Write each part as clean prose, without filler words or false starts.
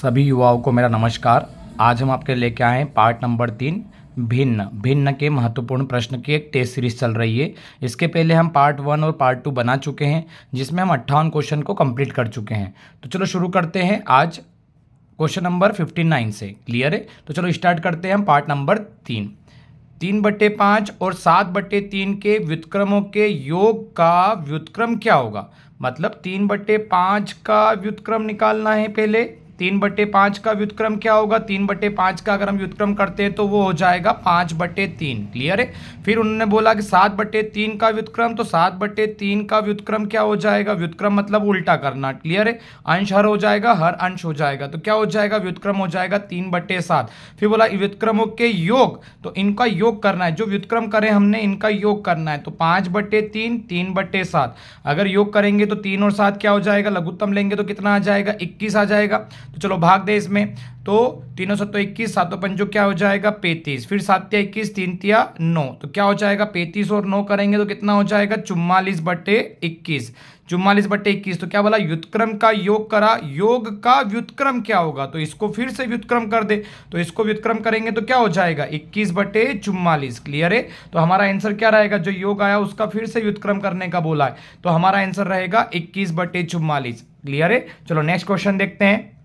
सभी युवाओं को मेरा नमस्कार। आज हम आपके लेके आए हैं पार्ट नंबर 3 भिन्न भिन्न के महत्वपूर्ण प्रश्न की एक टेस्ट सीरीज चल रही है। इसके पहले हम पार्ट 1 और पार्ट 2 बना चुके हैं, जिसमें हम 58 क्वेश्चन को कंप्लीट कर चुके हैं। तो चलो शुरू करते हैं आज क्वेश्चन नंबर 59 से। क्लियर है? तो चलो स्टार्ट करते हैं हम पार्ट नंबर 3। 3/5 और 7/3 के व्युत्क्रमों के योग का व्युत्क्रम क्या होगा? मतलब 3/5 का व्युत्क्रम निकालना है। पहले 3/5 का व्युत्क्रम क्या होगा? 3/5 का अगर हम व्युत्क्रम करते हैं तो वो हो जाएगा 5/3। क्लियर है? फिर उन्होंने बोला कि 7/3 का व्युत्क्रम, तो 7/3 का व्युत्क्रम क्या हो जाएगा? व्युत्क्रम मतलब उल्टा करना। क्लियर है? अंश हर हो जाएगा, हर अंश हो जाएगा, तो क्या हो जाएगा? व्युत्क्रम हो जाएगा 3/7। फिर बोला व्युत्क्रमों के योग, तो इनका योग करना है। जो व्युत्क्रम करें हमने इनका योग करना है, तो 5/3 3/7। अगर योग करेंगे तो 3 और 7 क्या हो जाएगा? लघुत्तम लेंगे तो कितना आ जाएगा? 21 आ जाएगा। तो चलो भाग दे इसमें, तो 3 7 21, 7 5 क्या हो जाएगा? 35। फिर 7 21, 3 9, तो क्या हो जाएगा? 35 और 9 करेंगे तो कितना हो जाएगा? 44/21। 44/21, तो क्या बोला? व्युत्क्रम का योग करा, योग का व्युत्क्रम क्या होगा? तो इसको फिर से व्युत्क्रम कर दे, तो इसको व्युत्क्रम करेंगे तो क्या हो जाएगा? 21/44। क्लियर है? तो हमारा आंसर क्या रहेगा? जो योग आया उसका फिर से व्युत्क्रम करने का बोला है, तो हमारा आंसर रहेगा 21/44। क्लियर है? चलो नेक्स्ट क्वेश्चन देखते हैं।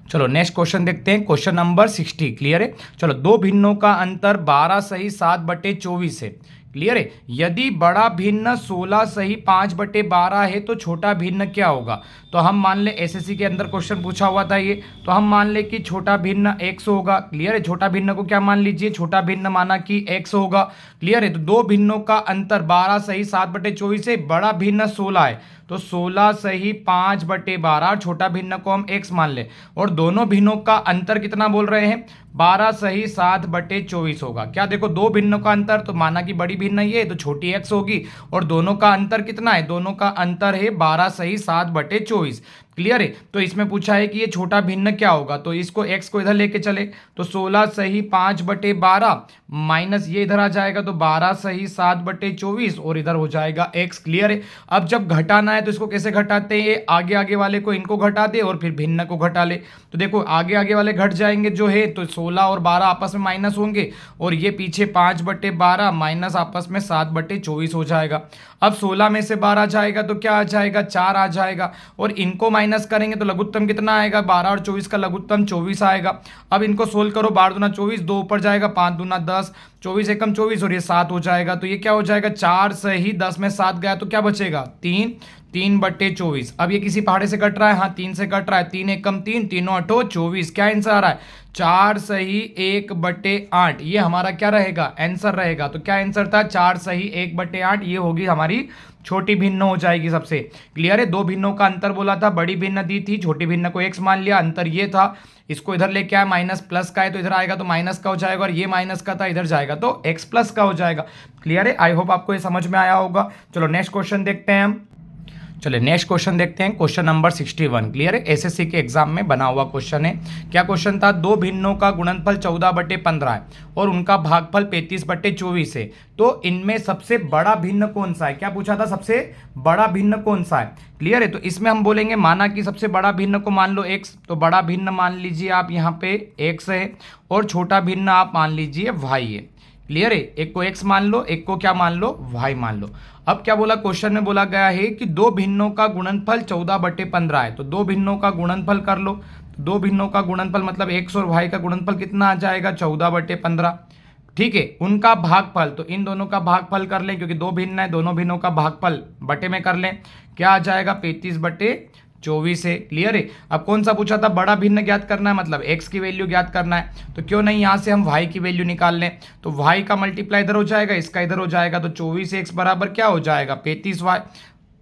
Question number 60। क्लियर है? चलो, दो भिन्नों का अंतर 12 सही 7/24 है। क्लियर है? यदि बड़ा भिन्न 16 सही 5/12 है तो छोटा भिन्न क्या होगा? तो हम मान ले एसएससी के अंदर क्वेश्चन पूछा हुआ था ये, तो हम मान ले कि छोटा भिन्न x होगा। क्लियर है? छोटा भिन्न को क्या मान लीजिए? छोटा भिन्न माना कि x होगा। क्लियर है? तो दो भिन्नों का अंतर 12 सही 7/24 है, बड़ा भिन्न 16 है, तो 16 सही 5/12, छोटा भिन्न को हम x मान ले। और दोनों भिन्नों का अंतर कितना बोल रहे हैं? 12 सही 7/24 होगा। क्या देखो, दो भिन्नों का अंतर, तो माना कि बड़ी भिन्न ये है तो छोटी x होगी, और दोनों का अंतर कितना है? दोनों का अंतर है 12 सही 7/24। क्लियर है? तो इसमें पूछा है कि ये छोटा भिन्न क्या होगा, तो इसको x को इधर लेके चले, तो 16 सही 5/12 माइनस ये इधर आ जाएगा, तो 12 सही 7/24, और इधर हो जाएगा x। क्लियर है? अब जब घटाना है तो इसको कैसे घटाते हैं? ये आगे आगे वाले को इनको घटा दे और फिर भिन्न को घटा ले। तो देखो, आगे आगे वाले घट जाएंगे जो है, तो 16 और 12 आपस में माइनस होंगे, और ये पीछे 5/12 माइनस आपस में 7/24 हो जाएगा। अब 16 में से 12 जाएगा तो क्या आ जाएगा? 4 आ जाएगा, और इनको माइनस करेंगे तो लघुत्तम कितना आएगा? 12 और 24 का लघुत्तम 24 आएगा। अब इनको सोल्व करो, 12 दूना 24, 2 ऊपर जाएगा, 5 दूना 10, 24 एकम 24, और ये 7 हो जाएगा। तो ये क्या हो जाएगा? 4 सही 10 में 7 गया तो क्या बचेगा? 3 3/24। अब ये किसी पहाड़े से कट रहा है, हाँ 3 से कट रहा है, 3 एकम 3, 3 8 24। क्या आंसर आ रहा है? 4 सही 1/8। ये हमारा क्या रहेगा? आंसर रहेगा। तो क्या आंसर था? 4 सही 1/8। ये होगी हमारी छोटी भिन्न हो जाएगी सबसे। क्लियर है? दो भिन्नों का अंतर बोला था, बड़ी भिन्न दी थी, छोटी भिन्न को x मान लिया, अंतर ये था, इसको इधर लेके आया, माइनस प्लस का है तो इधर आएगा तो माइनस का हो जाएगा, और ये माइनस का था इधर जाएगा तो x प्लस का हो जाएगा। क्लियर है? आई होप आपको ये समझ में आया होगा। चलो नेक्स्ट क्वेश्चन देखते हैं हम। चलिए नेक्स्ट क्वेश्चन देखते हैं, क्वेश्चन नंबर 61। क्लियर है? एसएससी के एग्जाम में बना हुआ क्वेश्चन है। क्या क्वेश्चन था? दो भिन्नों का गुणनफल 14/15 है और उनका भागफल 35/24 है, तो इनमें सबसे बड़ा भिन्न कौन सा है? क्या पूछा था? सबसे बड़ा भिन्न कौन सा है? क्लियर है? तो इसमें हम बोलेंगे, माना कि सबसे बड़ा भिन्न को मान लो x, तो बड़ा भिन्न मान लीजिए आप यहाँ पे x है, और छोटा भिन्न आप मान लीजिए y है। क्लियर है? एक को x मान लो, एक को क्या मान लो? y मान लो। अब क्या बोला? क्वेश्चन में बोला गया है कि दो भिन्नों का गुणनफल 14/15 है, तो दो भिन्नों का गुणनफल कर लो। दो भिन्नों का गुणनफल मतलब x और y का गुणनफल कितना आ जाएगा? 14/15। ठीक है? उनका भागफल, तो इन दोनों का भागफल कर लें, क्योंकि दो भिन्न है, दोनों भिन्नों का भागफल बटे में कर लें। क्या आ जाएगा? 35/24 है। क्लियर है? अब कौन सा पूछा था? बड़ा भिन्न ज्ञात करना है, मतलब x की वैल्यू ज्ञात करना है, तो क्यों नहीं यहाँ से हम y की वैल्यू निकाल लें। तो y का मल्टीप्लाई इधर हो जाएगा, इसका इधर हो जाएगा, तो 24x बराबर क्या हो जाएगा? 35y।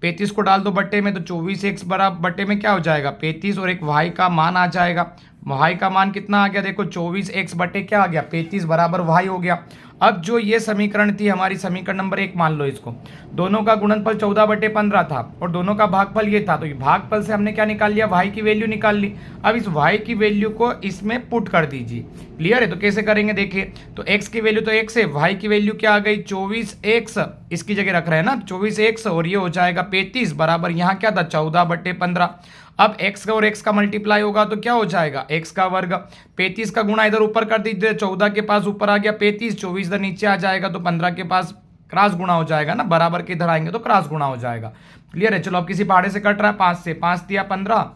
35 को डाल दो बट्टे में, तो 24x बराबर बट्टे में क्या हो जाएगा? 35, और एक y का मान आ जाएगा। y का मान कितना आ गया? देखो 24x बटे क्या आ गया? 35 बराबर y हो गया। अब जो ये समीकरण थी हमारी, समीकरण नंबर 1 मान लो इसको, दोनों का गुणनफल 14/15 था और दोनों का भागफल ये था, तो ये भागफल से हमने क्या निकाल लिया? y की वैल्यू निकाल ली। अब इस y की वैल्यू को इसमें पुट कर दीजिए। क्लियर है? तो कैसे करेंगे देखिए, तो x की वैल्यू तो x है, y की वैल्यू क्या आ गई? 24x, इसकी जगह रख रहे हैं ना 24x, और ये हो जाएगा 35 बराबर यहाँ क्या था? 14/15। अब x का और x का मल्टीप्लाई होगा तो क्या हो जाएगा, x का वर्ग। 35 का गुणा इधर ऊपर कर दीजिए, 14 के पास ऊपर आ गया 35, 24 इधर नीचे आ जाएगा तो 15 के पास क्रॉस गुणा हो जाएगा ना, बराबर के इधर आएंगे तो क्रॉस गुणा हो जाएगा। क्लियर है। चलो अब किसी पहाड़े से कट रहा है 5 से, 5 दिया 15,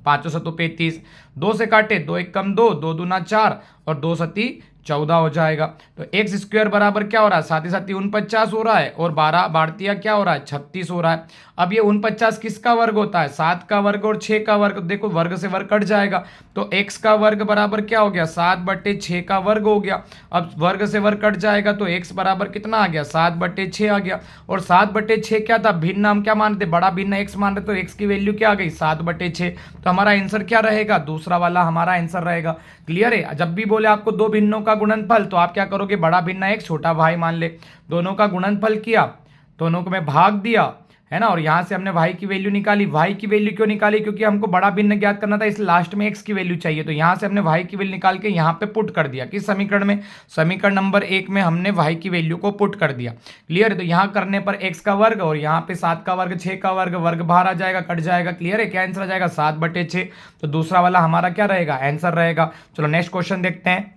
5 से तो 35, 2 से काटे 2 एक कम 2, 2 दूना 4 और 2 सती 14 हो जाएगा। तो एक्स स्क्वायर बराबर क्या हो रहा है, साथ ही साथ 49 हो रहा है और 12 बाढ़तिया क्या हो रहा है, 36 हो रहा है। अब ये 49 किसका वर्ग होता है, 7 का वर्ग और 6 का वर्ग। देखो वर्ग से वर्ग कट जाएगा तो एक्स का वर्ग बराबर क्या हो गया, 7/6 का वर्ग हो गया। अब वर्ग से वर्ग कट जाएगा तो एक्स बराबर कितना आ गया, 7/6 आ गया। और 7/6 क्या था, भिन्न हम क्या मान रहे थे, बड़ा भिन्न एक्स मान रहे, तो एक्स की वैल्यू क्या आ गई, 7/6। तो हमारा आंसर क्या रहेगा, दूसरा वाला हमारा आंसर रहेगा। क्लियर है। जब भी बोले आपको दो भिन्नों का गुणनफल तो आप क्या करोगे, बड़ा भिन्न एक छोटा भाई मान ले, दोनों का गुणनफल किया, दोनों को मैं भाग दिया है ना, और यहां से हमने y की वैल्यू निकाली। y की वैल्यू क्यों निकाली, क्योंकि हमको बड़ा भिन्न ज्ञात करना था, इस लास्ट में x की वैल्यू चाहिए, तो यहां से हमने y की वैल्यू निकाल के यहां पे पुट कर दिया। किस समीकरण में, समीकरण नंबर 1 में हमने y की वैल्यू को पुट कर दिया। क्लियर है। तो यहां करने पर x का वर्ग और यहाँ पे 7 का वर्ग, 6 का वर्ग, वर्ग बाहर आ जाएगा, कट जाएगा। क्लियर है। क्या आंसर आ जाएगा, 7/6। तो दूसरा वाला हमारा क्या रहेगा, आंसर रहेगा। चलो नेक्स्ट क्वेश्चन देखते हैं।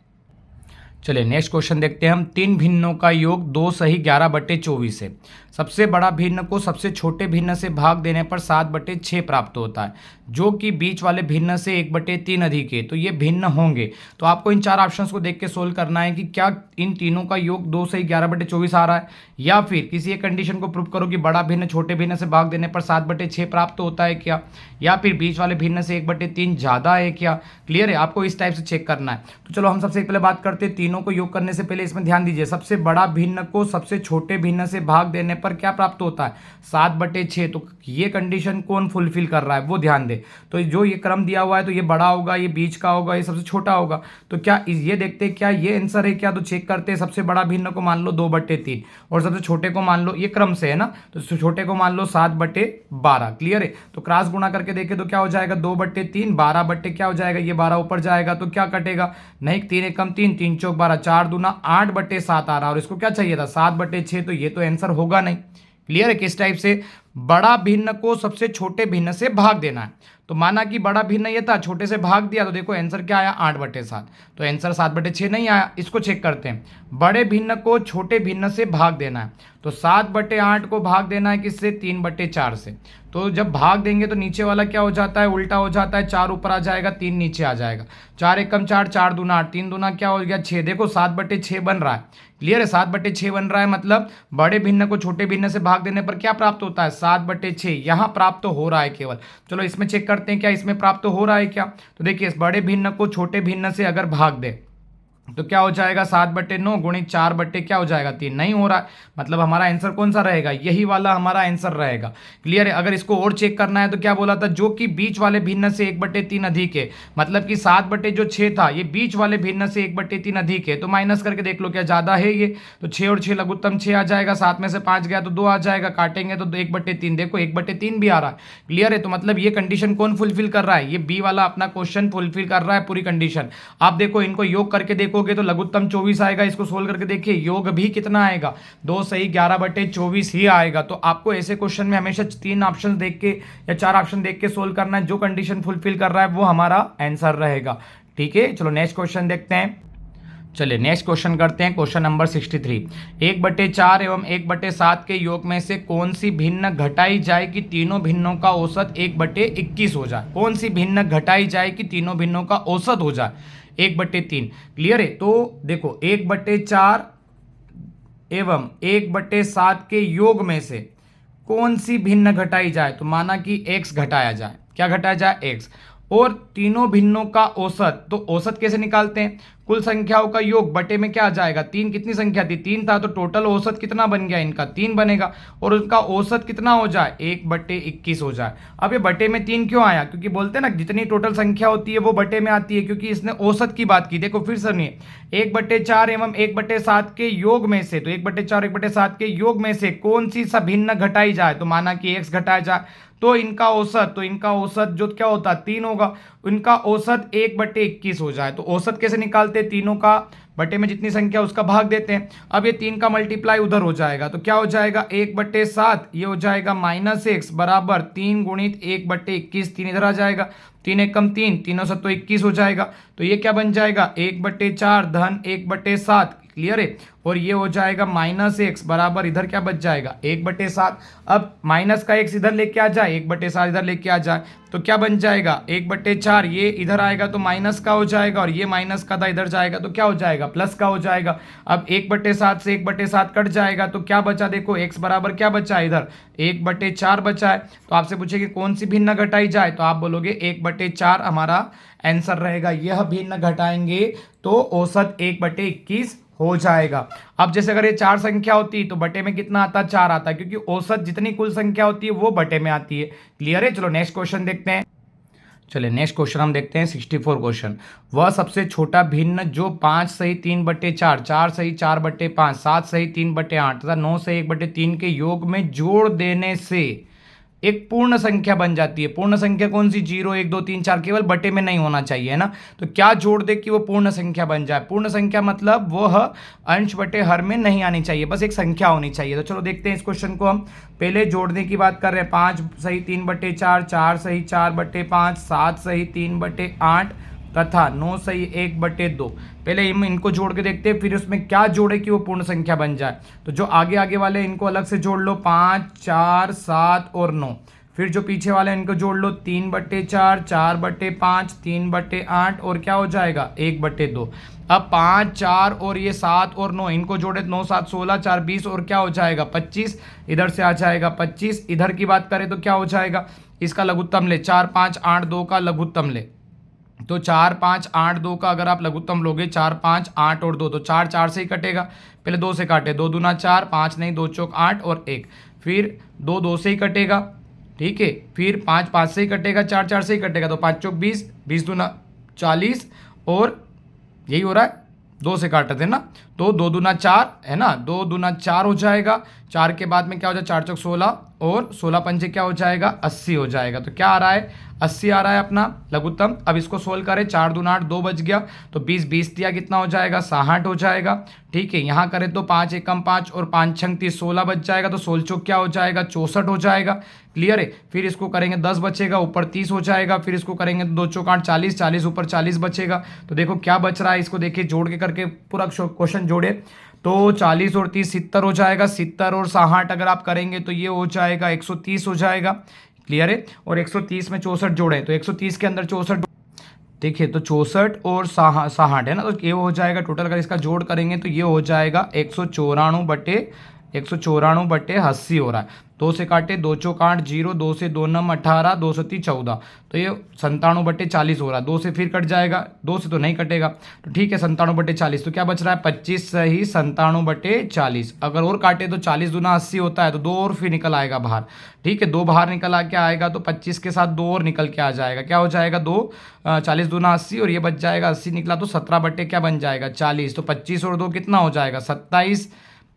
चलिए नेक्स्ट क्वेश्चन देखते हैं हम। 3 भिन्नों का योग 2 सही 11/24 है। सबसे बड़ा भिन्न को सबसे छोटे भिन्न से भाग देने पर 7/6 प्राप्त होता है, जो कि बीच वाले भिन्न से 1/3 अधिक है, तो ये भिन्न होंगे। तो आपको इन 4 ऑप्शंस को देख के सोल्व करना है कि क्या इन तीनों का योग 2 सही 11/24 आ रहा है, या फिर किसी एक कंडीशन को प्रूव करो कि बड़ा भिन्न छोटे भिन्न से भाग देने पर 7/6 प्राप्त होता है क्या, या फिर बीच वाले भिन्न से 1/3 ज़्यादा है क्या। क्लियर है। आपको इस टाइप से चेक करना है। तो चलो हम सबसे पहले बात करते हैं, तीनों को योग करने से पहले इसमें ध्यान दीजिए, सबसे बड़ा भिन्न को सबसे छोटे भिन्न से भाग देने पर क्या प्राप्त होता है, 7/6। तो ये कंडीशन कौन फुलफिल कर रहा है वो ध्यान दे। तो जो ये क्रम दिया हुआ है तो ये बड़ा होगा, ये बीच का होगा, ये सबसे छोटा होगा। तो क्या ये देखते हैं क्या ये आंसर है क्या, तो चेक करते हैं। सबसे बड़ा भिन्न को मान लो 2/3 और सबसे छोटे को मान लो, ये क्रम से है ना, तो छोटे को मान लो 7/12। क्लियर है। तो क्रॉस गुणा करके देखे तो क्या हो जाएगा, 2/3, 12 क्या हो जाएगा, ये 12 ऊपर जाएगा तो क्या कटेगा, नहीं 3 एक कम 3, 3 चौक 12, 4 दूना 8/7 आ रहा है, और इसको क्या चाहिए था 7/6, तो ये तो आंसर होगा नहीं। क्लियर है। किस टाइप से, बड़ा भिन्न को सबसे छोटे भिन्न से भाग देना है। तो माना कि बड़ा भिन्न ये था, छोटे से भाग दिया, तो देखो आंसर क्या आया 8/7। तो आंसर 7/6 नहीं आया। इसको चेक करते हैं, बड़े भिन्न को छोटे भिन्न से भाग देना है, तो 7/8 को भाग देना है किससे, 3/4 से। तो जब भाग देंगे तो नीचे वाला क्या हो जाता है, उल्टा हो जाता है, 4 ऊपर आ जाएगा, 3 नीचे आ जाएगा, 4 एक कम 4, 4 दूना 8, 3 दूना क्या हो गया 6। देखो 7/6 बन रहा है। क्लियर है। 7/6 बन रहा है, मतलब बड़े भिन्न को छोटे भिन्न से भाग देने पर क्या प्राप्त होता है, 7/6 यहां प्राप्त हो रहा है केवल। चलो इसमें चेक करते हैं क्या इसमें प्राप्त हो रहा है क्या। तो देखिए इस बड़े भिन्न को छोटे भिन्न से अगर भाग दे तो क्या हो जाएगा, 7/9 गुणित 4 बट्टे क्या हो जाएगा 3, नहीं हो रहा है, मतलब हमारा आंसर कौन सा रहेगा, यही वाला हमारा आंसर रहेगा। क्लियर है। अगर इसको और चेक करना है तो क्या बोला था, जो कि बीच वाले भिन्न से 1/3 अधिक है, मतलब कि 7/6 था, ये बीच वाले भिन्न से 1/3 अधिक है, तो माइनस करके देख लो क्या ज्यादा है ये, तो 6 और 6 लघुत्तम 6 आ जाएगा, 7 में से 5 गया तो 2 आ जाएगा, काटेंगे तो 1/3, देखो 1/3 भी आ रहा है। क्लियर है। तो मतलब ये कंडीशन कौन फुलफिल कर रहा है, ये बी वाला अपना क्वेश्चन फुलफिल कर रहा है पूरी कंडीशन। आप देखो इनको योग करके देखोगे तो लघुत्तम 24 आएगा, इसको सोल्व करके देखिए योग भी कितना आएगा, 2 सही 11/24 ही आएगा। तो आपको ऐसे क्वेश्चन में हमेशा 3 ऑप्शन देख के या 4 ऑप्शन देख के सोल्व करना है, जो कंडीशन फुलफिल कर रहा है वो हमारा आंसर रहेगा। ठीक है। चलो नेक्स्ट क्वेश्चन देखते हैं। चलिए नेक्स्ट क्वेश्चन करते हैं, क्वेश्चन नंबर 63। 1/4 एवं 1/7 के योग में से कौन सी भिन्न घटाई जाए कि तीनों भिन्नों का औसत 1/21 हो जाए। कौन सी भिन्न घटाई जाए कि तीनों भिन्नों का औसत हो जाए 1/3। क्लियर है। तो देखो 1/4 एवं 1/7 के योग में से कौन सी भिन्न घटाई जाए, तो माना कि x घटाया जाए, क्या घटाया जाए x, और तीनों भिन्नों का औसत। तो औसत कैसे निकालते हैं, कुल संख्याओं का योग बटे में क्या आ जाएगा, 3 कितनी संख्या थी 3 था, तो टोटल औसत कितना बन गया इनका 3 बनेगा, और उनका औसत कितना हो जाए 1/21 हो जाए। अब ये बटे में 3 क्यों आया, क्योंकि बोलते हैं ना जितनी टोटल संख्या होती है वो बटे में आती है, क्योंकि इसने औसत की बात की। देखो फिर सुनिए, 1/4 एवं 1/7 के योग में से, तो 1/4 1/7 के योग में से कौन सी भिन्न घटाई जाए, तो माना कि x घटाया जाए, तो इनका औसत जो क्या होता है 3 होगा, इनका औसत 1/21 हो जाए। तो औसत कैसे निकालते हैं, तीनों का बटे में जितनी संख्या उसका भाग देते हैं। अब ये 3 का मल्टीप्लाई उधर हो जाएगा तो क्या हो जाएगा 1/7, ये हो जाएगा -x बराबर 3 गुणित 1/21, 3 इधर आ जाएगा, 3 एकम 3, 3 7 तो 21 हो जाएगा। तो ये क्या बन जाएगा 1/4 धन 1/7, क्लियर है। और ये हो जाएगा -x बराबर इधर क्या बच जाएगा 1/7। अब माइनस का x इधर लेके आ जाए, 1/7 इधर लेके आ जाए तो क्या बन जाएगा 1/4, ये इधर आएगा तो माइनस का हो जाएगा, और ये माइनस का था इधर जाएगा तो क्या हो जाएगा प्लस का हो जाएगा। अब 1/7 से 1/7 कट जाएगा तो क्या बचा, देखो x बराबर क्या बचा है इधर 1/4 बचा है। तो आपसे पूछेगी कौन सी भिन्न घटाई जाए, तो आप बोलोगे 1/4 हमारा आंसर रहेगा। यह भिन्न घटाएंगे तो औसत 1/21 हो जाएगा। अब जैसे अगर ये 4 संख्या होती तो बटे में कितना आता, 4 आता, क्योंकि औसत जितनी कुल संख्या होती है वो बटे में आती है। क्लियर है। चलो नेक्स्ट क्वेश्चन देखते हैं। चलिए नेक्स्ट क्वेश्चन हम देखते हैं 64 क्वेश्चन। वह सबसे छोटा भिन्न जो 5 सही 3/4, 4 सही 4/5, 7 सही 3/8 तथा 9 सही 1/3 के योग में जोड़ देने से एक पूर्ण संख्या बन जाती है। पूर्ण संख्या कौन सी, 0 1 2 3 4, केवल बटे में नहीं होना चाहिए, है ना। तो क्या जोड़ दे कि वो पूर्ण संख्या बन जाए। पूर्ण संख्या मतलब वह अंश बटे हर में नहीं आनी चाहिए, बस एक संख्या होनी चाहिए। तो चलो देखते हैं इस क्वेश्चन को। हम पहले जोड़ने की बात कर रहे हैं। 5 सही 3/4, 4 सही 4/5, 7 सही 3/8 तथा 9 सही 1/2। पहले हम इनको जोड़ के देखते हैं, फिर उसमें क्या जोड़े कि वो पूर्ण संख्या बन जाए। तो जो आगे आगे वाले इनको अलग से जोड़ लो, 5 4 7 और 9। फिर जो पीछे वाले इनको जोड़ लो, 3/4, 4/5, 3/8 और क्या हो जाएगा 1/2। अब 5 4 और ये 7 और 9 इनको जोड़े, 9 7 16, 4 20 और क्या हो जाएगा 25, इधर से आ जाएगा 25। इधर की बात करें तो क्या हो जाएगा, इसका लघुत्तम ले, 4 5 8 2 का लघुत्तम ले। तो 4 5 8 2 का अगर आप लघुत्तम लोगे, 4 5 8 और 2, तो 4 4 से ही कटेगा। पहले 2 से काटे, 2 दूना 4, 5 नहीं 2 चौक 8 और 1। फिर 2 2 से ही कटेगा, ठीक है। फिर 5 5 से ही कटेगा, 4 4 से ही कटेगा, तो 5 चौक 20, 20 दूना 40 और यही हो रहा है, 2 से काटे थे ना, तो 2 दूना 4 है ना, 2 दूना 4 हो जाएगा। 4 के बाद में क्या हो जाएगा 4 चौक 16 और 16 पंचे क्या हो जाएगा 80 हो जाएगा। तो क्या आ रहा है 80 आ रहा है अपना लघुत्तम। अब इसको सोल्व करें, 4 दूना 8, 2 बच गया, तो 20 20 दिया कितना हो जाएगा 66 हो जाएगा, ठीक है। यहाँ करें तो 5 एकम 5 और 5 छंग 30, 16 बच जाएगा, तो 16 चौक क्या हो जाएगा 64 हो जाएगा। क्लियर है। फिर इसको करेंगे 10 बचेगा, ऊपर 30 हो जाएगा। फिर इसको करेंगे तो 2 चौक 8 40, 40 ऊपर 40 बचेगा। तो देखो क्या बच रहा है, इसको देखिए जोड़ के करके पूरा क्वेश्चन जोड़े तो 40 और 30 70 हो जाएगा। 70 और 66 अगर आप करेंगे तो ये हो जाएगा 130 हो जाएगा। क्लियर है। और 130 में 64 जोड़े तो 130 के अंदर 64, देखिए तो 64 और 66 है ना, तो ये हो जाएगा टोटल। अगर इसका जोड़ करेंगे तो ये हो जाएगा 194/80 हो रहा है। 2 से काटे, 2 चौक 8 0, 2 से 2 नम 18, 2 से 3 14, तो ये 97/40 हो रहा है। 2 से फिर कट जाएगा, 2 से तो नहीं कटेगा, तो ठीक है 97/40। तो क्या बच रहा है 25 सही 97/40। अगर और काटे तो 40 दूना 80 होता है, तो 2 और फिर निकल आएगा बाहर, ठीक है। 2 बाहर निकल आके आएगा तो 25 के साथ 2 और निकल के आ जाएगा, क्या हो जाएगा 2 40 दूना 80 और ये बच जाएगा 80 निकला, तो 17 क्या बन जाएगा 40। तो 25 और 2 कितना हो जाएगा 27,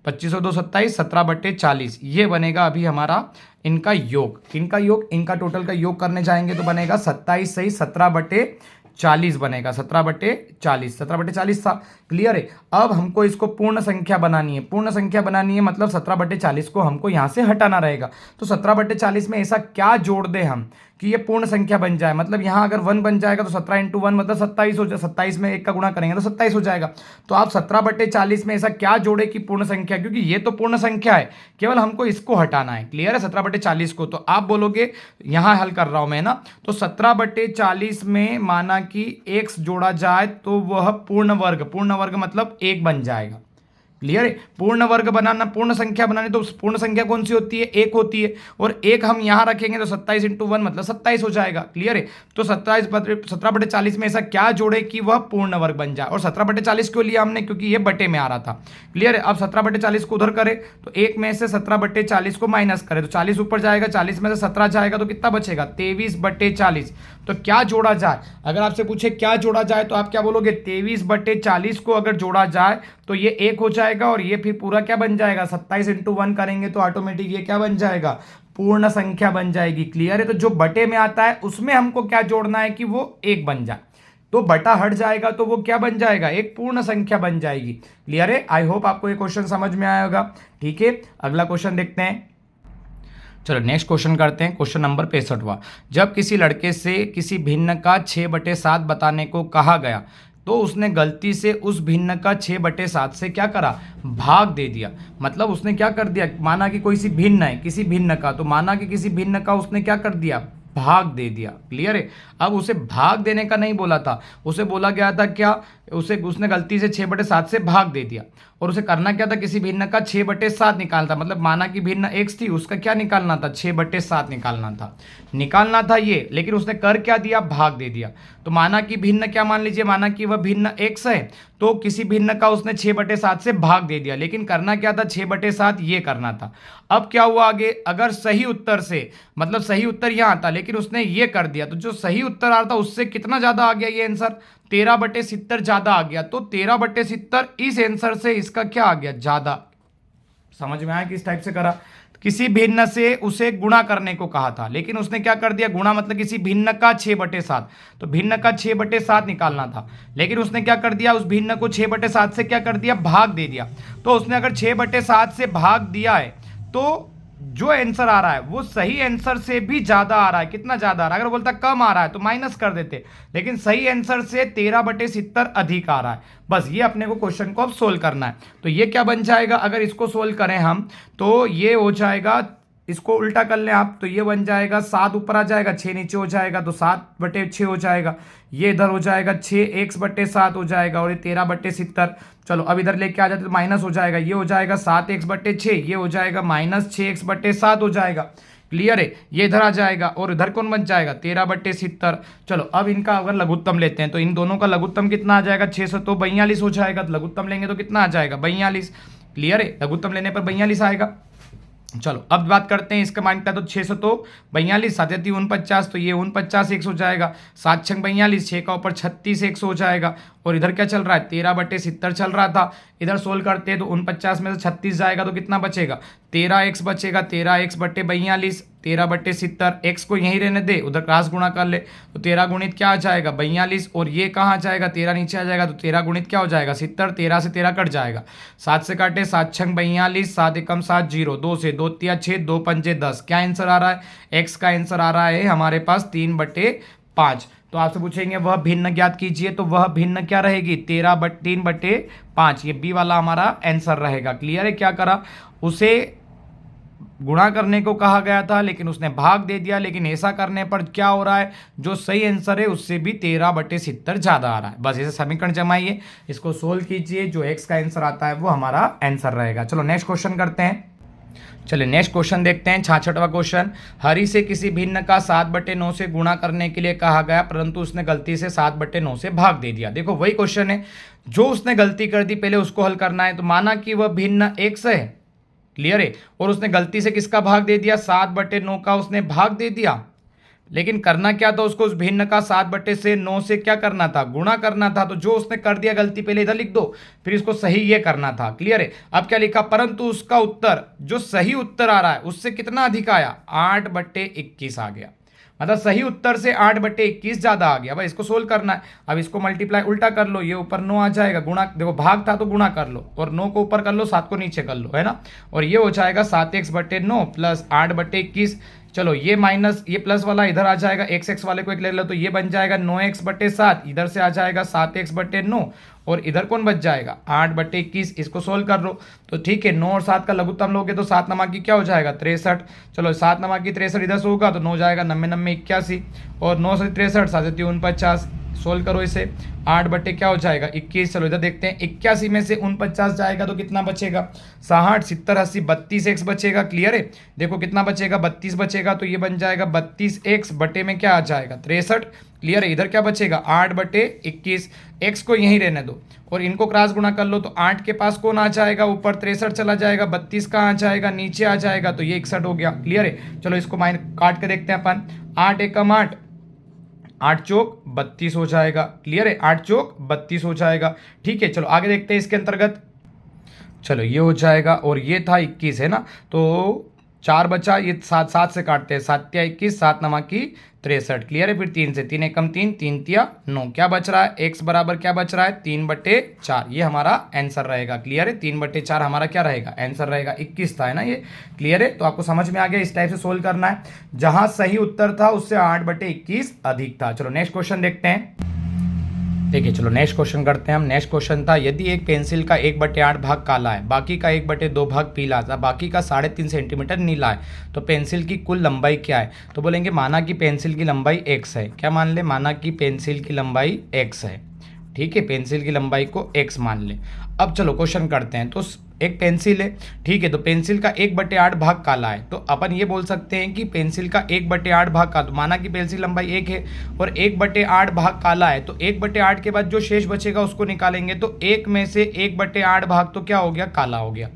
25 और 2 27, 17/40 ये बनेगा अभी हमारा इनका योग। इनका टोटल का योग करने जाएंगे तो बनेगा 27 सही 17/40 बनेगा, 17/40 था। क्लियर है। अब हमको इसको पूर्ण संख्या बनानी है। पूर्ण संख्या बनानी है मतलब 17/40 को हमको यहाँ से हटाना रहेगा। तो 17/40 में ऐसा क्या जोड़ दें हम कि ये पूर्ण संख्या बन जाए। मतलब यहाँ अगर 1 बन जाएगा तो 17 × 1 मतलब 27 हो जाए, 27 में 1 का गुणा करेंगे तो 27 हो जाएगा। तो आप 17/40 में ऐसा क्या जोड़े कि पूर्ण संख्या, क्योंकि ये तो पूर्ण संख्या है, केवल हमको इसको हटाना है। क्लियर है। 17/40 को तो आप बोलोगे, यहाँ हल कर रहा हूं मैं ना, तो 17/40 में माना कि x जोड़ा जाए तो वह पूर्ण वर्ग मतलब 1 बन जाएगा। क्लियर है। पूर्ण वर्ग बनाना, पूर्ण संख्या बनानी, तो पूर्ण संख्या कौन सी होती है 1 होती है, और 1 हम यहां रखेंगे तो 27 × 1 मतलब 27 हो जाएगा। क्लियर है। तो 17/40 में ऐसा क्या जोड़े कि वह पूर्ण वर्ग बन जाए। और 17/40 क्यों लिया हमने, क्योंकि ये बटे में आ रहा था। क्लियर है। अब 17/40 को उधर करें तो 1 में से 17/40 को माइनस करें तो 40 ऊपर जाएगा, 40 में से 17 जाएगा तो कितना बचेगा 23/40। तो क्या जोड़ा जाए, अगर आपसे पूछे क्या जोड़ा जाए तो आप क्या बोलोगे 23/40 को अगर जोड़ा जाए तो ये 1 हो जाएगा, और ये फिर पूरा क्या बन जाएगा 27 × 1 करेंगे तो ऑटोमेटिक ये क्या बन जाएगा पूर्ण संख्या बन जाएगी। क्लियर है? तो जो बटे में आता है उसमें हमको क्या जोड़ना है कि वो 1 बन जाए, तो बटा हट जाएगा तो वो क्या बन जाएगा, एक पूर्ण संख्या बन जाएगी। क्लियर है? आई होप आपको ये क्वेश्चन समझ में आया होगा। ठीक है, अगला क्वेश्चन देखते हैं। चलो नेक्स्ट क्वेश्चन करते हैं, क्वेश्चन नंबर 65वां। जब किसी लड़के से किसी भिन्न का 6/7 बताने को कहा गया तो उसने गलती से उस भिन्न का 6/7 से क्या करा, भाग दे दिया। मतलब उसने क्या कर दिया, माना कि कोई सी भिन्न है किसी भिन्न का, तो माना कि किसी भिन्न का उसने क्या कर दिया, भाग दे दिया। क्लियर है? अब उसे भाग देने का नहीं बोला था, उसे बोला गया था क्या, उसने गलती से 6/7 से भाग दे दिया। और उसे करना क्या था, किसी भिन्न का 6/7 निकालना था। मतलब माना कि भिन्न x थी, उसका क्या निकालना था, 6/7 निकालना था ये, लेकिन उसने कर क्या दिया, भाग दे दिया। तो माना कि भिन्न क्या, मान लीजिए माना कि वह भिन्न x है, तो किसी भिन्न का उसने 6/7 से भाग दे दिया, लेकिन करना क्या था, 6/7 ये करना था। अब क्या हुआ आगे, अगर सही उत्तर से, मतलब सही उत्तर यहाँ आता लेकिन उसने ये कर दिया, तो जो सही उत्तर आ रहा था उससे कितना ज्यादा आ गया ये आंसर, 13/70 ज्यादा आ गया। तो 13/70 इस आंसर से इसका क्या आ गया, ज्यादा। समझ में आया किस टाइप से करा, किसी भिन्न से उसे गुणा करने को कहा था, लेकिन उसने क्या कर दिया, गुणा मतलब किसी भिन्न का 6/7, तो भिन्न का 6/7 निकालना था, लेकिन उसने क्या कर दिया, उस भिन्न को 6/7 से क्या कर दिया, भाग दे दिया। तो उसने अगर 6/7 से भाग दिया है तो जो आंसर आ रहा है वो सही आंसर से भी ज्यादा आ रहा है। कितना ज्यादा आ रहा है, अगर बोलता कम आ रहा है तो माइनस कर देते, लेकिन सही आंसर से 13/70 अधिक आ रहा है। बस ये अपने को क्वेश्चन को अब सोल्व करना है। तो ये क्या बन जाएगा, अगर इसको सोल्व करें हम तो ये हो जाएगा, इसको उल्टा कर लें आप तो ये बन जाएगा 7 ऊपर आ जाएगा, 6 नीचे हो जाएगा, तो 7/6 हो जाएगा। ये इधर हो जाएगा 6x/7 हो जाएगा, और ये 13/70। चलो अब इधर लेके आ जाते तो माइनस हो जाएगा, ये हो जाएगा 7x/6, ये हो जाएगा -6x/7 हो जाएगा। क्लियर है? ये इधर आ जाएगा और इधर कौन बन जाएगा, 13/70। चलो अब इनका अगर लघुत्तम लेते हैं तो इन दोनों का लघुत्तम कितना आ जाएगा, 600 तो 42 हो जाएगा। तो लघुत्तम लेंगे तो कितना आ जाएगा, 42। क्लियर है? लघुत्तम लेने पर 42 आएगा। चलो अब बात करते हैं इसका, मानता है तो 600 तो 42, 7 49, तो ये 49x हो जाएगा, 7 6 42, 6 का ऊपर 36x हो जाएगा। और इधर क्या चल रहा है, 13/70 चल रहा था। इधर सोल्व करते हैं तो 49 में से 36 जाएगा तो कितना बचेगा, 13x बचेगा, 13x/42, 13/70। x को यहीं रहने दे, उधर क्रॉस गुणा कर ले, तो 13 गुणित क्या आ जाएगा, 42। और ये कहाँ आ जाएगा, 13 नीचे आ जाएगा, तो 13 गुणित क्या हो जाएगा, 70। 13 से 13 कट जाएगा, 7 से काटे, 7 6 42, 7 एकम 7, 0, 2 से 2 तिया 6, 2 पंजे 10। क्या आंसर आ रहा है, x का आंसर आ रहा है हमारे पास 3/5। तो आपसे पूछेंगे वह भिन्न ज्ञात कीजिए, तो वह भिन्न क्या रहेगी, 3/5। ये बी वाला हमारा आंसर रहेगा। क्लियर है? क्या करा, उसे गुणा करने को कहा गया था लेकिन उसने भाग दे दिया, लेकिन ऐसा करने पर क्या हो रहा है, जो सही आंसर है उससे भी 13/70 ज्यादा आ रहा है। बस ऐसे समीकरण जमाइए, इसको सोल्व कीजिए, जो एक्स का आंसर आता है वो हमारा आंसर रहेगा। चलो नेक्स्ट क्वेश्चन करते हैं। चलिए नेक्स्ट क्वेश्चन देखते हैं, 66वां क्वेश्चन। हरि से किसी भिन्न का 7/9 से गुणा करने के लिए कहा गया, परंतु उसने गलती से 7/9 से भाग दे दिया। देखो वही क्वेश्चन है, जो उसने गलती कर दी पहले उसको हल करना है। तो माना कि वह भिन्न x है, क्लियर है, और उसने गलती से किसका भाग दे दिया, 7/9 का उसने भाग दे दिया, लेकिन करना क्या था, उसको उस भिन्न का 7/9 से क्या करना था, गुणा करना था। तो जो उसने कर दिया गलती पहले इधर लिख दो, फिर इसको सही ये करना था। क्लियर है? अब क्या लिखा, परंतु उसका उत्तर, जो सही उत्तर आ रहा है उससे कितना अधिक आया, 8/21 आ गया। मतलब सही उत्तर से 8/21 ज्यादा आ गया। भाई इसको सोल्व करना है, अब इसको मल्टीप्लाई उल्टा कर लो, ये ऊपर 9 आ जाएगा, गुणा देखो भाग था तो गुणा कर लो, और 9 को ऊपर कर लो, 7 को नीचे कर लो, है ना। और ये हो जाएगा 7x/9 प्लस 8/21। चलो ये माइनस, ये प्लस वाला इधर आ जाएगा, x वाले को एक ले लो, तो ये बन जाएगा 9x/7, इधर से आ जाएगा 7x/9, और इधर कौन बच जाएगा, 8/21। इसको सोल्व कर लो तो ठीक है, 9 और 7 का लघुत्तम लोगे तो 7 नमा की क्या हो जाएगा, 63। चलो 7 नमा की 63 इधर से होगा तो 9 जाएगा, 90 81, और 9 से 63, 7 49। सोल्व करो इसे, 8 क्या हो जाएगा, 21। चलो इधर देखते हैं, 81 में से 49 जाएगा तो कितना बचेगा, 60 70 80 32x बचेगा। क्लियर है? देखो कितना बचेगा, 32 बचेगा, तो ये बन जाएगा 32x बटे में क्या आ जाएगा, 63। क्लियर है? इधर क्या बचेगा, 8/21। x को यहीं रहने दो और इनको क्रॉस गुणा कर लो, तो 8 के पास कौन आ जाएगा, ऊपर 63 चला जाएगा, 32 कहाँ आ जाएगा, नीचे आ जाएगा, तो ये 61 हो गया। क्लियर है? चलो इसको काट के देखते हैं अपन, 8 एकम 8, 8 चौक 32 हो जाएगा। क्लियर है? 8 चौक 32 हो जाएगा। ठीक है, चलो आगे देखते हैं इसके अंतर्गत। चलो ये हो जाएगा, और ये था 21, है ना, तो 4 बचा, ये 7 7 से काटते हैं, 7 या 21, 7 नवा की 63। क्लियर है। फिर 3 से, 3 एकम 3, 3 तिया 9। क्या बच रहा है? x बराबर क्या बच रहा है? 3/4। ये हमारा आंसर रहेगा। क्लियर है। 3/4 हमारा क्या रहेगा? आंसर रहेगा। 21 था, है ना ये। क्लियर है। तो आपको समझ में आ गया, इस टाइप से सोल्व करना है। जहां सही उत्तर था उससे 8/21 अधिक था। चलो नेक्स्ट क्वेश्चन देखते हैं। देखिए, चलो नेक्स्ट क्वेश्चन करते हैं हम। नेक्स्ट क्वेश्चन था, यदि एक पेंसिल का 1/8 भाग काला है, बाकी का 1/2 भाग पीला था, बाकी का 3.5 सेंटीमीटर नीला है, तो पेंसिल की कुल लंबाई क्या है? तो बोलेंगे माना कि पेंसिल की लंबाई x है। क्या मान ले? माना कि पेंसिल की लंबाई x है। ठीक है, पेंसिल की लंबाई को x मान ले। अब चलो क्वेश्चन करते हैं। तो एक पेंसिल है, ठीक है, तो पेंसिल का 1/8 भाग काला है, तो अपन ये बोल सकते हैं कि पेंसिल का 1/8 भाग काला, तो माना कि पेंसिल लंबाई 1 है और 1/8 भाग काला है, तो 1/8 के बाद जो शेष बचेगा उसको निकालेंगे, तो 1 में से 1/8 भाग तो क्या हो गया? काला हो गया।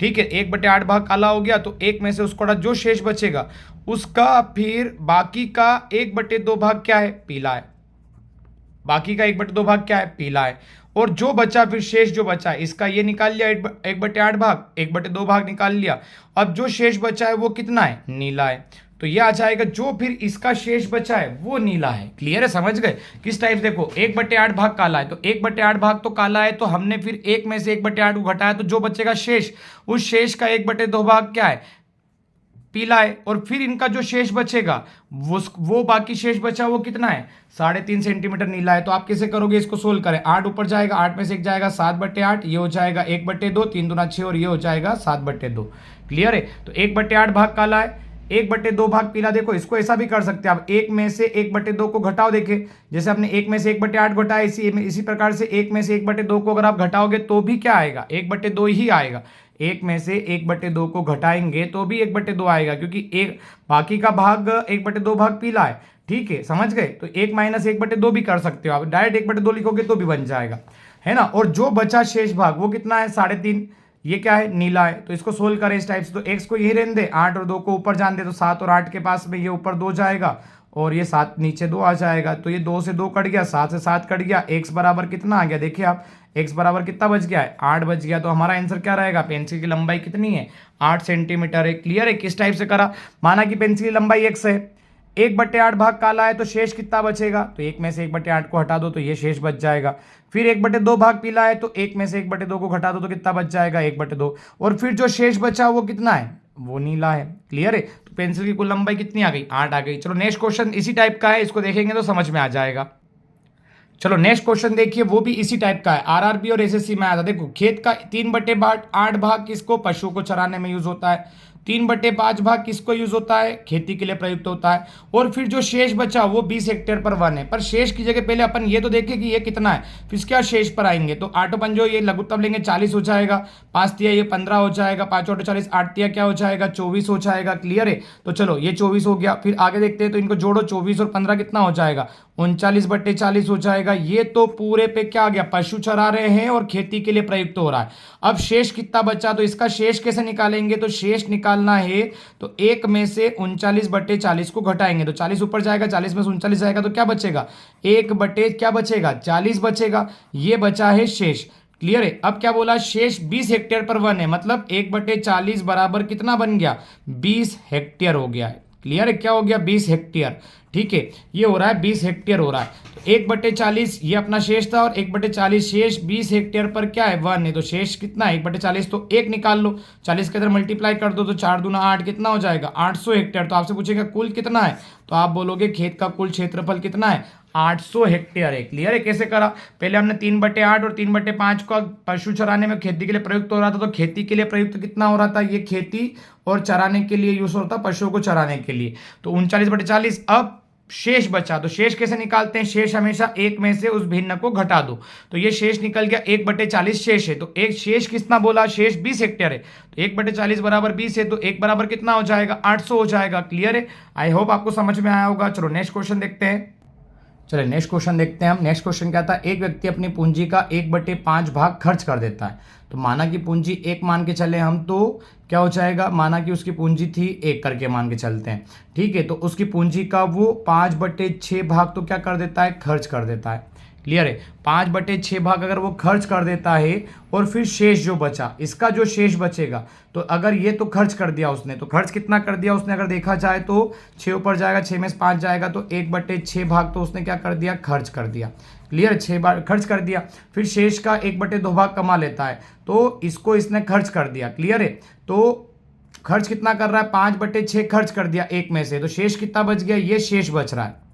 ठीक है, 1/8 भाग काला हो गया, तो 1 में से उसका जो शेष बचेगा उसका फिर बाकी का 1/2 भाग क्या है? पीला है। बाकी का 1/2 भाग क्या है? पीला है। और जो बचा फिर शेष जो बचा है, इसका ये निकाल लिया 1/8 भाग, 1/2 भाग निकाल लिया। अब जो शेष बचा है वो कितना है? नीला है। तो ये आ जाएगा, जो फिर इसका शेष बचा है वो नीला है। क्लियर है? समझ गए किस टाइप? देखो 1/8 भाग काला है, तो 1/8 भाग तो काला है, तो हमने फिर 1 में से 1/8 को घटाया, तो जो बचेगा शेष, उस शेष का 1/2 भाग क्या है? पीला है। और फिर इनका जो शेष बचेगा वो बाकी शेष बचा वो कितना है? 3.5 सेंटीमीटर नीला है। तो आप कैसे करोगे इसको? सोल्व करें। 8 ऊपर जाएगा, 8 में से 1 जाएगा 7/8, ये हो जाएगा 1/2, 3 दूना 6 और ये हो जाएगा 7/2। क्लियर है? तो 1/8 भाग काला है, 1/2 भाग पीला। देखो इसको ऐसा भी कर सकते हैं आप, 1 में से 1/2 को घटाओ। देखे जैसे आपने 1 में से 1/8 घटाया, इसी प्रकार से 1 में से 1/2 को अगर आप घटाओगे तो भी क्या आएगा? 1/2 ही आएगा। 1 में से 1/2 को घटाएंगे तो भी 1/2 आएगा, क्योंकि एक बाकी का भाग 1/2 भाग पीला है। ठीक है, समझ गए? तो 1 माइनस 1/2 भी कर सकते हो आप, डायरेक्ट 1/2 लिखोगे तो भी बन जाएगा, है ना। और जो बचा शेष भाग वो कितना है? 3.5। ये क्या है? नीला है। तो इसको सोल्व करें इस टाइप से। तो x को यही रहने दे, 8 और 2 को ऊपर जान दे, तो 7 और 8 के पास में ये ऊपर 2 जाएगा और ये 7 नीचे 2 आ जाएगा। तो ये 2 से 2 कट गया, 7 से 7 कट गया, x बराबर कितना आ गया? देखिए आप, x बराबर कितना बच गया है? 8 बच गया। तो हमारा आंसर क्या रहेगा? पेंसिल की लंबाई कितनी है? 8 सेंटीमीटर है। क्लियर है? किस टाइप से करा? माना कि पेंसिल की लंबाई x है, 1/8 भाग काला है, तो शेष कितना बचेगा? तो 1 में से 1/8 को हटा दो तो ये शेष बच जाएगा। फिर 1/2 भाग पीला है, तो 1 में से 1/2 को घटा दो तो कितना बच जाएगा? 1/2। और फिर जो शेष बचा वो कितना है? वो नीला है। क्लियर है? तो पेंसिल की कुल लंबाई कितनी आ गई? 8 आ गई। चलो नेक्स्ट क्वेश्चन इसी टाइप का है, इसको देखेंगे तो समझ में आ जाएगा। चलो नेक्स्ट क्वेश्चन देखिए, वो भी इसी टाइप का है, आरआरबी और एसएससी में आया था। देखो खेत का 3/8 भाग किसको? पशुओं को चराने में यूज होता है। 3/5 भाग किसको यूज होता है? खेती के लिए प्रयुक्त होता है। और फिर जो शेष बचा वो 20 हेक्टेयर पर वन है। पर शेष की जगह पहले अपन ये तो देखें कि ये कितना है, फिर क्या शेष पर आएंगे। तो 8 पंजो ये लघुत्तम लेंगे 40 हो जाएगा, 5 तिया ये 15 हो जाएगा, 5 8 40, 8 तिया क्या हो जाएगा? 24 हो जाएगा। क्लियर है? तो चलो ये 24 हो गया। फिर आगे देखते हैं, तो इनको जोड़ो, 24 और 15 कितना हो जाएगा? 39/40 हो जाएगा। ये तो पूरे पे क्या आ गया? पशु चरा रहे हैं और खेती के लिए प्रयुक्त हो रहा है। अब शेष कितना बचा? तो इसका शेष कैसे निकालेंगे? तो शेष निकालना है तो 1 में से 39/40 को घटाएंगे, तो 40 ऊपर जाएगा, 40 में से 39 जाएगा तो क्या बचेगा? 1 बटे क्या बचेगा? 40 बचेगा। ये बचा है शेष। क्लियर है? अब क्या बोला? शेष 20 हेक्टेयर पर वन है, मतलब 1/40 बराबर कितना बन गया? 20 हेक्टेयर हो गया है। क्लियर है? क्या हो गया? 20 हेक्टेयर। ठीक है, ये हो रहा है 20 हेक्टेयर हो रहा है। तो 1/40 ये अपना शेष था और 1/40 शेष 20 हेक्टेयर पर क्या है? 1 है। तो शेष कितना है? 1/40, तो 1 निकाल लो, 40 के अंदर मल्टीप्लाई कर दो, तो 4 दूना 8 कितना हो जाएगा? 800 हेक्टेयर। तो आपसे पूछेगा कुल कितना है, तो आप बोलोगे खेत का कुल क्षेत्रफल कितना है? 800 हेक्टेयर है। क्लियर है? कैसे करा? पहले हमने 3/8 और 3/5 का पशु चराने में खेती के लिए प्रयुक्त हो रहा था, तो खेती के लिए प्रयुक्त कितना हो रहा था? ये खेती और चराने के लिए यूज होता, पशुओं को चराने के लिए। तो 39/40। अब शेष बचा, तो शेष कैसे निकालते हैं? शेष हमेशा 1 में से उस भिन्न को घटा दो, तो ये शेष निकल गया 1/40 शेष है। तो एक शेष कितना बोला? शेष 20 हेक्टेयर है, तो 1/40 बराबर 20 है, तो 1 बराबर कितना हो जाएगा? 800 हो जाएगा। क्लियर है? आई होप आपको समझ में आया होगा। चलो नेक्स्ट क्वेश्चन देखते हैं। चलिए नेक्स्ट क्वेश्चन देखते हैं हम। नेक्स्ट क्वेश्चन क्या था? एक व्यक्ति अपनी पूंजी का 1/5 भाग खर्च कर देता है। तो माना कि पूंजी 1 मान के चले हम, तो क्या हो जाएगा? माना कि उसकी पूंजी थी 1 करके मान के चलते हैं। ठीक है, तो उसकी पूंजी का वो 5/6 भाग तो क्या कर देता है? खर्च कर देता है। क्लियर है। 5/6 भाग अगर वो खर्च कर देता है और फिर शेष जो बचा, इसका जो शेष बचेगा, तो अगर ये तो खर्च कर दिया उसने, तो खर्च कितना कर दिया उसने अगर देखा जाए तो 6 ऊपर जाएगा, 6 में से 5 जाएगा, तो 1/6 भाग तो उसने क्या कर दिया, खर्च कर दिया। क्लियर, 6 बार खर्च कर दिया। फिर शेष का 1/2 भाग कमा लेता है, तो इसको इसने खर्च कर दिया। क्लियर है। तो खर्च कितना कर रहा है, 5/6 खर्च कर दिया एक में से, तो शेष कितना बच गया, ये शेष बच रहा है।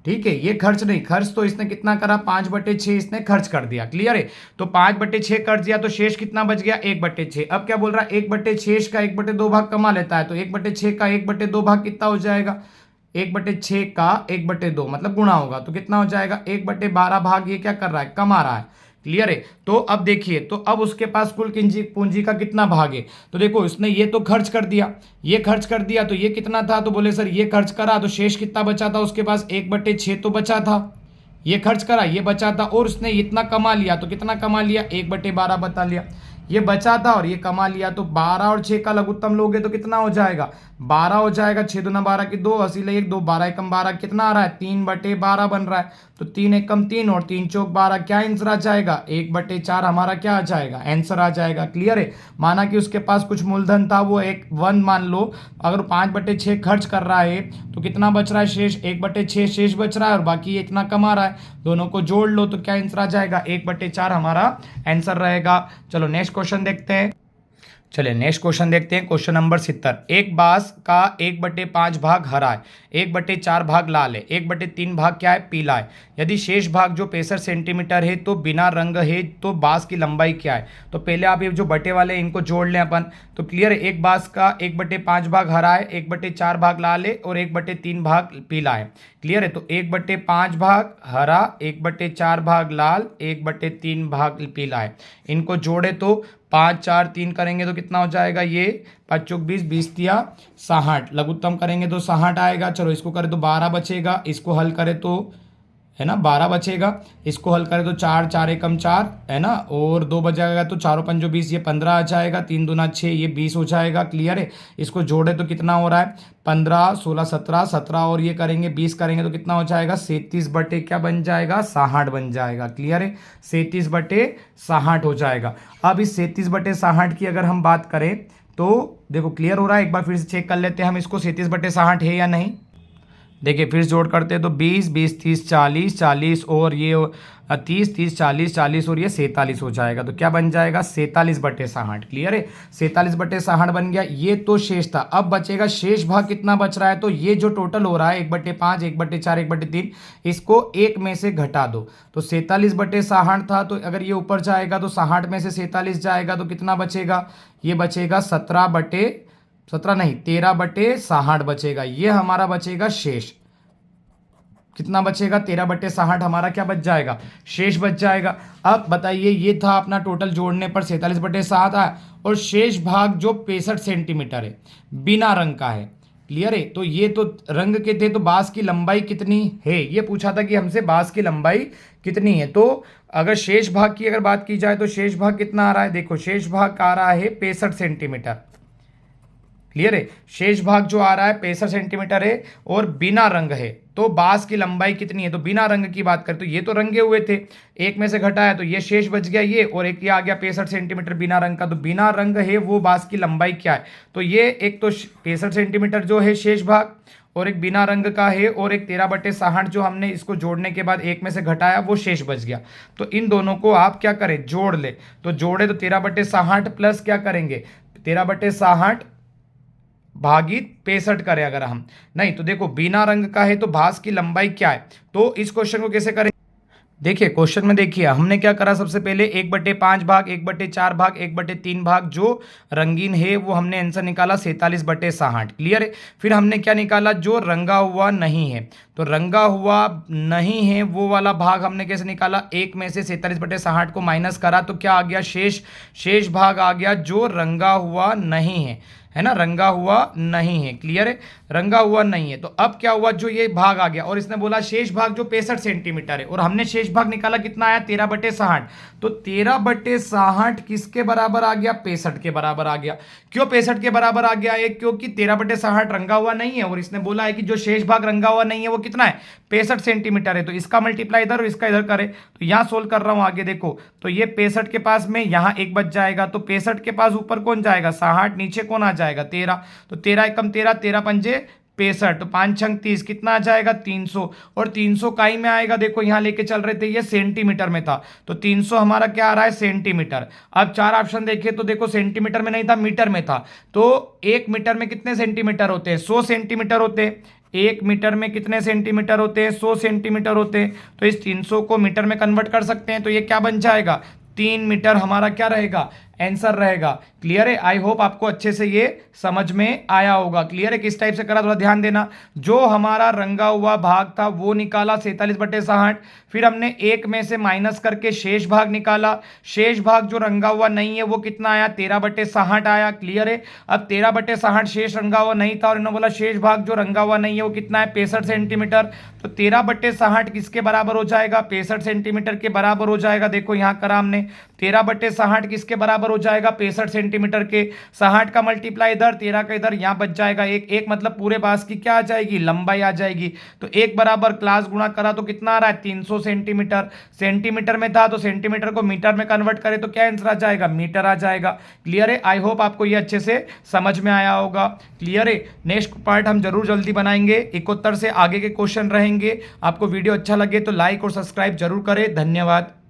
ठीक है, ये खर्च नहीं, खर्च तो इसने कितना करा, 5/6 इसने खर्च कर दिया। क्लियर है। तो 5/6 कर दिया तो शेष कितना बच गया, 1/6। अब क्या बोल रहा है, 1/6 का 1/2 भाग कमा लेता है, तो 1/6 का 1/2 भाग कितना हो जाएगा, 1/6 का 1/2 मतलब गुणा होगा, तो कितना हो जाएगा, 1/12 भाग ये क्या कर रहा है, कमा रहा है। क्लियर है। तो अब देखिए, तो अब उसके पास कुल पूंजी का कितना भाग है, तो देखो इसने ये तो खर्च कर दिया, ये खर्च कर दिया, तो ये कितना था, तो बोले सर ये खर्च करा, तो शेष कितना बचा था उसके पास, 1/6 तो बचा था। ये खर्च करा, ये बचा था, और उसने इतना कमा लिया, तो कितना कमा लिया, 1/12 बता लिया। ये बचा था और ये कमा लिया, तो 12 और 6 का लघुत्तम लोगे तो कितना हो जाएगा, 12 हो जाएगा। 6 दूना 12 की 2, 80 ले 1, 2, 12 एकम 12 कितना आ रहा है, 3/12 बन रहा है। तो 3 एकम 3 और 3 चौक 12, क्या आंसर आ जाएगा, 1/4 हमारा क्या आ जाएगा, आंसर आ जाएगा। क्लियर है। माना कि उसके पास कुछ मूलधन था, वो 1 मान लो, अगर 5/6 खर्च कर रहा है तो कितना बच रहा है शेष, 1/6 शेष बच रहा है, और बाकी ये इतना कमा रहा है, दोनों को जोड़ लो तो क्या आंसर आ जाएगा, 1/4 हमारा आंसर रहेगा। चलो नेक्स्ट क्वेश्चन देखते हैं। चलिए नेक्स्ट क्वेश्चन देखते हैं। Question number 70। एक बांस का 1/5 भाग हरा है, 1/4 भाग लाल है, 1/3 भाग क्या है, पीला है। यदि शेष भाग जो 65 सेंटीमीटर है तो बिना रंग है, तो बांस की लंबाई क्या है। तो पहले आप ये जो बटे वाले इनको जोड़ लें अपन। तो क्लियर है, एक बांस का 1/5 भाग हरा है, 1/4 भाग लाल है और 1/3 भाग पीला है। क्लियर है। तो 1/5 भाग हरा, 1/4 भाग लाल, 1/3 भाग पीला है। इनको जोड़े तो 5 4 3 करेंगे तो कितना हो जाएगा, ये 5 चौक 20, 20 तिया 60, लघुत्तम करेंगे तो 60 आएगा। चलो इसको करें तो 12 बचेगा, इसको हल करें तो है ना 12 बचेगा, इसको हल करें तो 4 4 एकम 4 है ना, और 2 बचेगा तो 4 5 20, ये 15 आ जाएगा, 3 दूना 6, ये 20 हो जाएगा। क्लियर है। इसको जोड़े तो कितना हो रहा है, 15 16 17 17, और ये करेंगे 20 करेंगे तो कितना हो जाएगा, 37 बटे क्या बन जाएगा, 60 बन जाएगा। क्लियर है। 37/60 हो जाएगा। अब इस 37/60 की अगर हम बात करें तो देखो क्लियर हो रहा है, एक बार फिर से चेक कर लेते हैं हम इसको, 37/60 है या नहीं। देखिए फिर जोड़ करते हैं तो 20 20 30 40 40 और ये 30 30 40 40 और ये 47 हो जाएगा। तो क्या बन जाएगा, 47/60। क्लियर है। 47/60 बन गया। ये तो शेष था। अब बचेगा शेष भाग कितना बच रहा है, तो ये जो टोटल हो रहा है 1/5 1/4 1/3, इसको एक में से घटा दो। तो 47/60 था, तो अगर ये ऊपर जाएगा तो 60 में से 47 जाएगा तो कितना बचेगा, ये बचेगा 17 नहीं 13/60 बचेगा। ये हमारा बचेगा शेष, कितना बचेगा, 13/60 हमारा क्या बच जाएगा, शेष बच जाएगा। अब बताइए, ये था अपना टोटल जोड़ने पर 47/60 आया, और शेष भाग जो 65 सेंटीमीटर है बिना रंग का है। क्लियर है। तो ये तो रंग के थे, तो बांस की लंबाई कितनी है, ये पूछा था कि हमसे बांस की लंबाई कितनी है। तो अगर शेष भाग की अगर बात की जाए तो शेष भाग कितना आ रहा है, देखो शेष भाग आ रहा है 65 सेंटीमीटर। क्लियर है। शेष भाग जो आ रहा है 65 सेंटीमीटर है और बिना रंग है, तो बांस की लंबाई कितनी है। तो बिना रंग की बात करें तो ये तो रंगे हुए थे, एक में से घटाया तो ये शेष बच गया ये, और एक ये आ गया 65 सेंटीमीटर बिना रंग का। तो बिना रंग है वो बांस की लंबाई क्या है, तो ये एक तो 65 सेंटीमीटर जो है शेष भाग, और एक बिना रंग का है, और एक 13/60 जो हमने इसको जोड़ने के बाद एक में से घटाया वो शेष बच गया। तो इन दोनों को आप क्या करें, जोड़ ले। तो जोड़े तो 13/60 प्लस क्या करेंगे, 13/60 भागित 65 करें अगर हम, नहीं तो देखो बिना रंग का है तो बांस की लंबाई क्या है। तो इस क्वेश्चन को कैसे करें, देखिए क्वेश्चन में देखिए हमने क्या करा, सबसे पहले 1/5 भाग 1/4 भाग 1/3 भाग जो रंगीन है वो हमने आंसर निकाला 47/60। क्लियर है। फिर हमने क्या निकाला, जो रंगा हुआ नहीं है, तो रंगा हुआ नहीं है वो वाला भाग हमने कैसे निकाला, एक में से 47/60 को माइनस करा तो क्या आ गया, शेष भाग आ गया जो रंगा हुआ नहीं है ना, रंगा हुआ नहीं है। क्लियर है। रंगा हुआ नहीं है, तो अब क्या हुआ, जो ये भाग आ गया, और इसने बोला शेष भाग जो 65 सेंटीमीटर है, और हमने शेष भाग निकाला कितना आया, 13/60। तो 13/60 किसके बराबर आ गया, 65 के बराबर आ गया। क्यों 65 के बराबर आ गया है, क्योंकि 13/60 रंगा हुआ नहीं है, और इसने बोला है कि जो शेष भाग रंगा हुआ नहीं है वो कितना है, 65 सेंटीमीटर है, तो इसका मल्टीप्लाई इधर और इसका इधर करें तो यहाँ सोल्व कर रहा हूँ आगे देखो, तो ये 65 के पास में यहाँ एक बच जाएगा, तो 65 के पास ऊपर कौन जाएगा 60, नीचे कौन आ जाएगा 13, तो 13 एकम 13, 13 पंजे 65, तो 5 छंग 30, कितना आ जाएगा 300, और 300 काई में आएगा, देखो यहाँ लेके चल रहे थे ये सेंटीमीटर में था, तो 300 हमारा क्या आ रहा है सेंटीमीटर। अब चार ऑप्शन देखे तो देखो सेंटीमीटर में नहीं था, मीटर में था, तो 1 मीटर में कितने सेंटीमीटर होते हैं 100 सेंटीमीटर होते हैं, 1 मीटर में कितने सेंटीमीटर होते हैं 100 सेंटीमीटर होते हैं, तो इस 300 को मीटर में कन्वर्ट कर सकते हैं, तो ये क्या बन जाएगा 3 मीटर हमारा क्या रहेगा आंसर रहेगा। क्लियर है, आई होप आपको अच्छे से ये समझ में आया होगा। क्लियर है, किस टाइप से करा थोड़ा ध्यान देना। जो हमारा रंगा हुआ भाग था वो निकाला 47/60, फिर हमने एक में से माइनस करके शेष भाग निकाला, शेष भाग जो रंगा हुआ नहीं है वो कितना आया 13/60 आया। क्लियर है, अब 13/60 शेष रंगा हुआ नहीं था और इन्होंने बोला शेष भाग जो रंगा हुआ नहीं है वो कितना है 65 सेंटीमीटर, तो 13/60 किसके बराबर हो जाएगा 65 सेंटीमीटर के बराबर हो जाएगा। देखो यहां करा हमने 13/60 किसके बराबर हो जाएगा 65 सेंटीमीटर के, 60 का मल्टीप्लाई इधर 13 का इधर, यहां बच जाएगा एक, एक मतलब पूरे बांस की क्या आ जाएगी लंबाई आ जाएगी, तो एक बराबर क्लास गुणा करा तो कितना आ रहा है 300 सेंटीमीटर, सेंटीमीटर में था तो सेंटीमीटर को मीटर में कन्वर्ट करें तो क्या आंसर आ जाएगा मीटर आ जाएगा। क्लियर है, आई होप आपको ये अच्छे से समझ में आया होगा। क्लियर है, नेक्स्ट पार्ट हम जरूर जल्दी बनाएंगे, 71 से आगे के क्वेश्चन रहेंगे। आपको वीडियो अच्छा लगे तो लाइक और सब्सक्राइब जरूर करें। धन्यवाद।